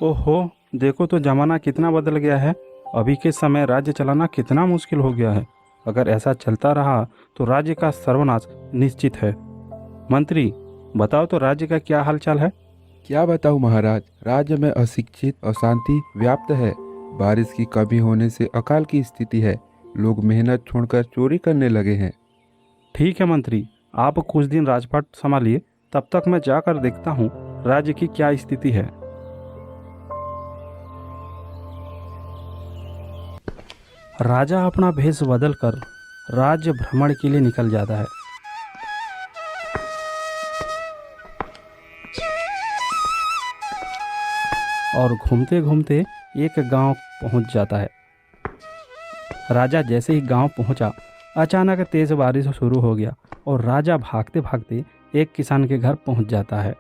ओहो, देखो तो जमाना कितना बदल गया है। अभी के समय राज्य चलाना कितना मुश्किल हो गया है। अगर ऐसा चलता रहा तो राज्य का सर्वनाश निश्चित है। मंत्री, बताओ तो राज्य का क्या हालचाल है। क्या बताऊं महाराज, राज्य में अशिक्षित अशांति व्याप्त है। बारिश की कमी होने से अकाल की स्थिति है। लोग मेहनत छोड़कर चोरी करने लगे हैं। ठीक है मंत्री, आप कुछ दिन राजपाट संभालिए, तब तक मैं जाकर देखता हूँ राज्य की क्या स्थिति है। राजा अपना भेष बदलकर राज्य भ्रमण के लिए निकल जाता है। और घूमते घूमते एक गांव पहुंच जाता है। राजा जैसे ही गांव पहुंचा, अचानक तेज बारिश शुरू हो गया और राजा भागते भागते एक किसान के घर पहुंच जाता है।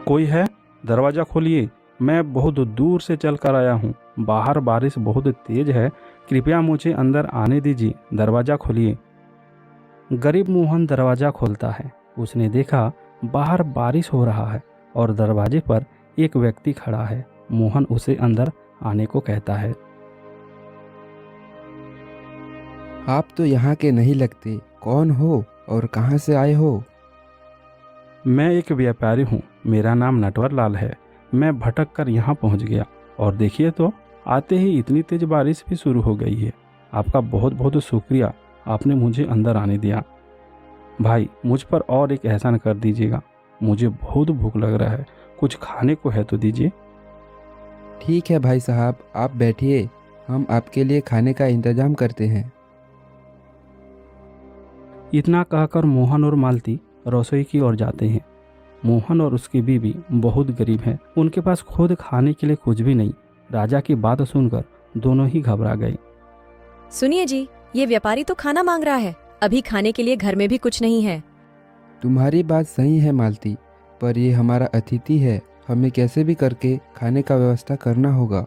कोई है? दरवाजा खोलिए, मैं बहुत दूर से चल कर आया हूँ। बाहर बारिश बहुत तेज है, कृपया मुझे अंदर आने दीजिए। दरवाजा खोलिए। गरीब मोहन दरवाजा खोलता है। उसने देखा बाहर बारिश हो रहा है और दरवाजे पर एक व्यक्ति खड़ा है। मोहन उसे अंदर आने को कहता है। आप तो यहाँ के नहीं लगते। कौन हो और कहाँ से आए हो? मैं एक व्यापारी हूँ, मेरा नाम नटवर लाल है। मैं भटक कर यहाँ पहुँच गया और देखिए तो आते ही इतनी तेज बारिश भी शुरू हो गई है। आपका बहुत बहुत शुक्रिया, आपने मुझे अंदर आने दिया। भाई, मुझ पर और एक एहसान कर दीजिएगा, मुझे बहुत भूख लग रहा है, कुछ खाने को है तो दीजिए। ठीक है भाई साहब, आप बैठिए, हम आपके लिए खाने का इंतजाम करते हैं। इतना कहकर मोहन और मालती रसोई की ओर जाते हैं। मोहन और उसकी बीवी बहुत गरीब हैं, उनके पास खुद खाने के लिए कुछ भी नहीं। राजा की बात सुनकर दोनों ही घबरा गए। सुनिए जी, ये व्यापारी तो खाना मांग रहा है। अभी खाने के लिए घर में भी कुछ नहीं है। तुम्हारी बात सही है मालती, पर ये हमारा अतिथि है, हमें कैसे भी करके खाने का व्यवस्था करना होगा।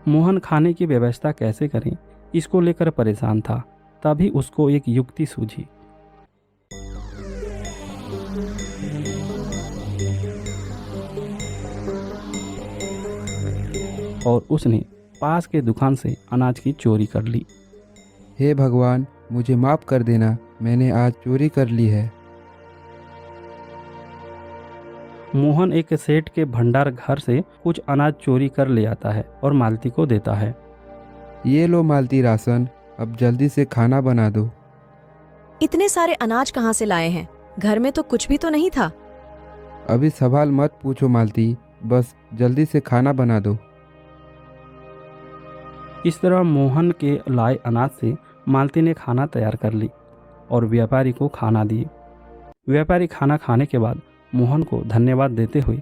मोहन खाने की व्यवस्था कैसे करें, इसको लेकर परेशान था। तभी उसको एक युक्ति सूझी। और उसने पास के दुकान से अनाज की चोरी कर ली। हे भगवान, मुझे माफ़ कर देना, मैंने आज चोरी कर ली है। मोहन एक सेठ के भंडार घर से कुछ अनाज चोरी कर ले आता है और मालती को देता है। ये लो मालती राशन, अब जल्दी से खाना बना दो। इतने सारे अनाज कहाँ से लाए हैं? घर में तो कुछ भी तो नहीं था। अभी सवाल मत पूछो मालती, बस जल्दी से खाना बना दो। इस तरह मोहन के लाए अनाज से मालती ने खाना तैयार कर ली और व्यापारी को खाना दिए। व्यापारी खाना खाने के बाद मोहन को धन्यवाद देते हुए,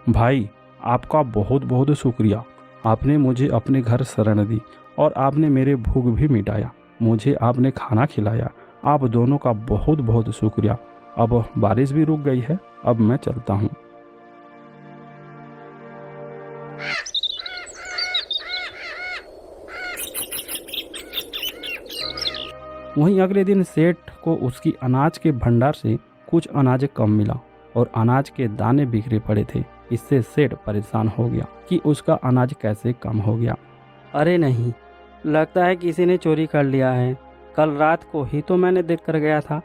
भाई, आपका बहुत बहुत शुक्रिया, आपने मुझे अपने घर शरण दी और आपने मेरे भूख भी मिटाया, मुझे आपने खाना खिलाया। आप दोनों का बहुत बहुत शुक्रिया। अब बारिश भी रुक गई है, अब मैं चलता हूँ। वहीं अगले दिन सेठ को उसकी अनाज के भंडार से कुछ अनाज कम मिला और अनाज के दाने बिखरे पड़े थे। इससे सेठ परेशान हो गया कि उसका अनाज कैसे कम हो गया। अरे नहीं, लगता है किसी ने चोरी कर लिया है। कल रात को ही तो मैंने देख कर गया था।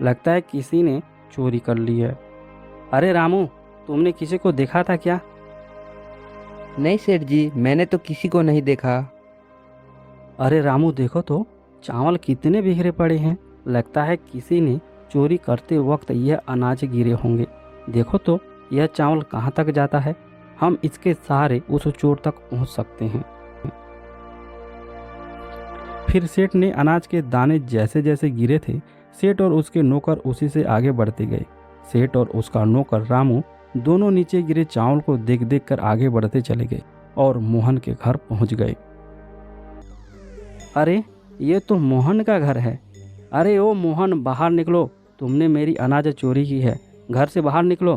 लगता है किसी ने चोरी कर ली है। अरे रामू, तुमने किसी को देखा था क्या? नहीं सेठ जी, मैंने तो किसी को नहीं देखा। अरे रामू, देखो तो चावल कितने बिखरे पड़े हैं। लगता है किसी ने चोरी करते वक्त यह अनाज गिरे होंगे। देखो तो यह चावल कहाँ तक जाता है। हम इसके सहारे उस चोर तक पहुँच सकते हैं। फिर सेठ ने अनाज के दाने जैसे जैसे गिरे थे, सेठ और उसके नौकर उसी से आगे बढ़ते गए। सेठ और उसका नौकर रामू दोनों नीचे गिरे चावल को देख देख कर आगे बढ़ते चले गए और मोहन के घर पहुंच गए। अरे, ये तो मोहन का घर है। अरे ओ मोहन, बाहर निकलो, तुमने मेरी अनाज चोरी की है, घर से बाहर निकलो।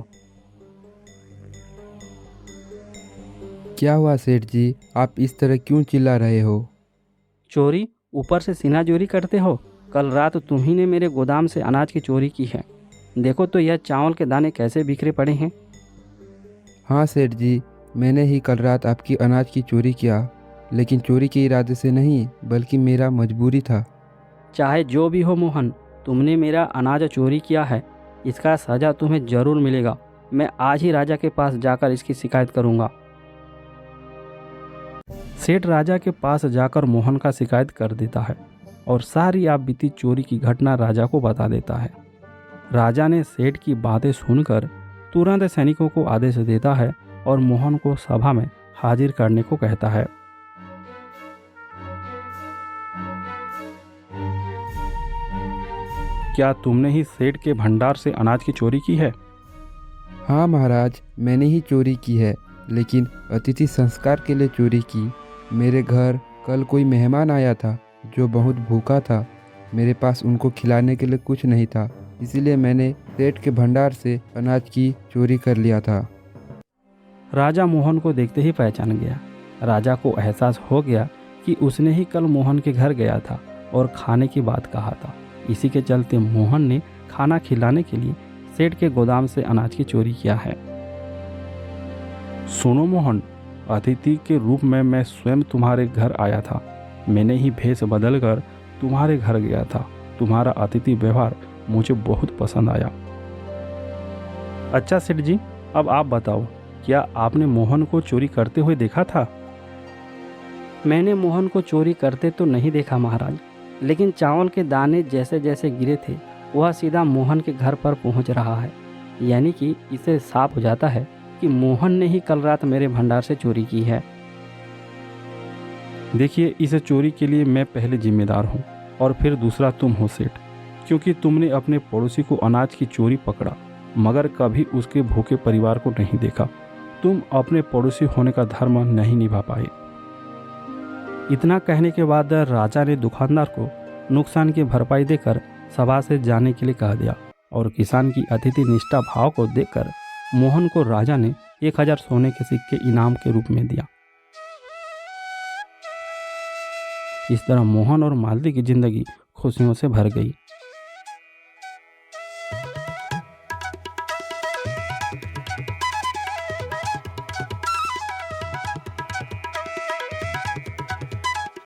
क्या हुआ सेठ जी, आप इस तरह क्यों चिल्ला रहे हो? चोरी? ऊपर से सीना चोरी करते हो? कल रात तुम्ही ने मेरे गोदाम से अनाज की चोरी की है। देखो तो यह चावल के दाने कैसे बिखरे पड़े हैं। हाँ सेठ जी, मैंने ही कल रात आपकी अनाज की चोरी किया, लेकिन चोरी के इरादे से नहीं, बल्कि मेरा मजबूरी था। चाहे जो भी हो मोहन, तुमने मेरा अनाज चोरी किया है, इसका सज़ा तुम्हें ज़रूर मिलेगा। मैं आज ही राजा के पास जाकर इसकी शिकायत करूंगा। सेठ राजा के पास जाकर मोहन का शिकायत कर देता है और सारी आप बीती चोरी की घटना राजा को बता देता है। राजा ने सेठ की बातें सुनकर तुरंत सैनिकों को आदेश देता है और मोहन को सभा में हाजिर करने को कहता है। क्या तुमने ही सेठ के भंडार से अनाज की चोरी की है? हाँ महाराज, मैंने ही चोरी की है, लेकिन अतिथि संस्कार के लिए चोरी की। मेरे घर कल कोई मेहमान आया था जो बहुत भूखा था। मेरे पास उनको खिलाने के लिए कुछ नहीं था, इसीलिए मैंने सेठ के भंडार से अनाज की चोरी कर लिया था। राजा मोहन को देखते ही पहचान गया। राजा को एहसास हो गया कि उसने ही कल मोहन के घर गया था और खाने की बात कहा था। इसी के चलते मोहन ने खाना खिलाने के लिए सेठ के गोदाम से अनाज की चोरी किया है। सुनो मोहन, अतिथि के रूप में मैं स्वयं तुम्हारे घर आया था। मैंने ही भेष बदलकर तुम्हारे घर गया था। तुम्हारा अतिथि व्यवहार मुझे बहुत पसंद आया। अच्छा सेठ जी, अब आप बताओ, क्या आपने मोहन को चोरी करते हुए देखा था? मैंने मोहन को चोरी करते तो नहीं देखा महाराज, लेकिन चावल के दाने जैसे जैसे गिरे थे वह सीधा मोहन के घर पर पहुंच रहा है। यानी कि इससे साफ हो जाता है कि मोहन ने ही कल रात मेरे भंडार से चोरी की है। देखिए, इस चोरी के लिए मैं पहले जिम्मेदार हूँ और फिर दूसरा तुम हो सेठ, क्योंकि तुमने अपने पड़ोसी को अनाज की चोरी पकड़ा मगर कभी उसके भूखे परिवार को नहीं देखा। तुम अपने पड़ोसी होने का धर्म नहीं निभा पाए। इतना कहने के बाद राजा ने दुकानदार को नुकसान की भरपाई देकर सभा से जाने के लिए कह दिया और किसान की अतिथि निष्ठा भाव को देखकर मोहन को राजा ने 1000 सोने के सिक्के इनाम के रूप में दिया। इस तरह मोहन और मालती की जिंदगी खुशियों से भर गई।